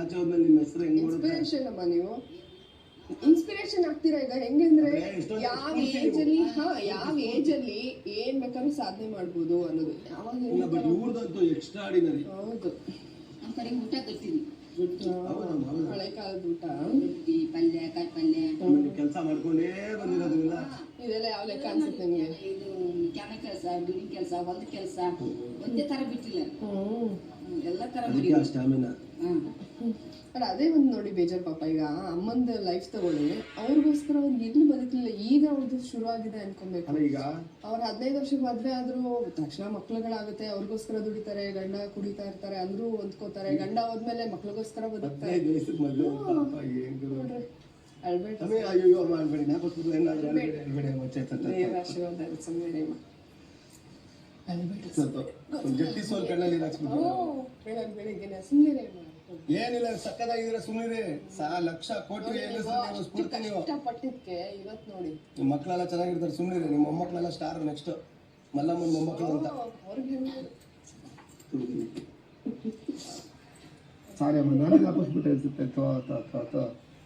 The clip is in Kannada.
ಆಚೆ ಹೋದ್ಮೇಲೆ ನಿಮ್ಮ ಹೆಸರು ಹೆಂಗ್ ಇನ್ಸ್ಪಿರೇಷನ್ ಅಮ್ಮ ನೀವು ಇನ್ಸ್ಪಿರೇಷನ್ ಆಗ್ತೀರಾ ಈಗ ಹೆಂಗಂದ್ರೆ ಯಾವ ಏಜ್ ಅಲ್ಲಿ ಏನ್ ಬೇಕಾದ್ರೂ ಸಾಧನೆ ಮಾಡ್ಬೋದು ಅನ್ನೋದು ಬಟ್ ಇವ್ರದಂತೂ ಎಕ್ಸ್ಟ್ರಾಡಿನರಿ. ಹೌದು ನಮ್ಮ ಕಡೆ ಊಟ ಗೊತ್ತಿಲ್ಲ. ಹಳೆ ಕಾಲದ ಊಟ ರೊಟ್ಟಿ ಪಲ್ಯ ಕಾಯಿ ಪಲ್ಯ ಕೆಲಸ ಮಾಡ್ಕೊಂಡೇ ಬಂದಿರೋದ್ರಿಂದ ಇದೆಲ್ಲ ಯಾವ ಲೆಕ್ಕ ಅನ್ಸುತ್ತೆ ನಿಮ್ಗೆ? ಇದು ಕೆನ ಕೆಲಸ ಬಿಲ್ಡಿಂಗ್ ಕೆಲಸ ಹೊಲದ ಕೆಲಸ ಒಂದೇ ತರ ಬಿಟ್ಟಿಲ್ಲ, ಎಲ್ಲ ತರ ಸ್ಟಾಮಿನಾ. ಬಟ್ ಅದೇ ಒಂದು ನೋಡಿ ಬೇಜಾರು ಪಾಪ. ಈಗ ಅಮ್ಮಂದ ಲೈಫ್ ತಗೊಳ್ಳಿ, ಅವ್ರಿಗೋಸ್ಕರ ಅವ್ರು ಎಲ್ಲಿ ಬದುಕಲಿಲ್ಲ, ಈಗ ಅವ್ರದ್ದು ಶುರುವಾಗಿದೆ ಅನ್ಕೊಬೇಕು. ಈಗ ಅವ್ರ 15 ವರ್ಷಕ್ಕೆ ಮದ್ವೆ ಆದ್ರೂ ತಕ್ಷಣ ಮಕ್ಳುಗಳಾಗುತ್ತೆ, ಅವ್ರಿಗೋಸ್ಕರ ದುಡಿತಾರೆ, ಗಂಡ ಕುಡಿತಾ ಇರ್ತಾರೆ, ಅಂದ್ರೂ ಹೊಂದ್ಕೋತಾರೆ. ಗಂಡ ಹೋದ್ಮೇಲೆ ಮಕ್ಳಿಗೋಸ್ಕರ ಬದುಕ್ತಾರೆ. ಅಯ್ಯೋ ಮಾಡ್ಬೇಡಿ, ಆಶೀರ್ವಾದ ಸುಮ್ಮನೆ ಏನಿಲ್ಲ, ಸಕ್ಕದಾಗಿದ್ರೆ ಸುಮ್ಮನೆ ಲಕ್ಷ ಕೋಟಿ ಸ್ಫೂರ್ತಿ. ನೀವು ಕಷ್ಟಪಟ್ಟಿದ್ಕೆ ಇವತ್ತು ನೋಡಿ ನಿಮ್ಮ ಮಕ್ಕಳೆಲ್ಲ ಚೆನ್ನಾಗಿರ್ತಾರೆ, ಸುಮ್ಮನೆ ನಿಮ್ಮ ಮೊಮ್ಮಕ್ಕಳೆಲ್ಲ ಸ್ಟಾರ್. ನೆಕ್ಸ್ಟ್ ಮಲ್ಲಮ್ಮನ ಮೊಮ್ಮಕ್ಕಳು ಅಂತ ಸಾರಿ ಅಮ್ಮ, ನನಗೆ ವಾಪಸ್ ಬಿಟ್ಟು ಅನ್ಸುತ್ತೆ.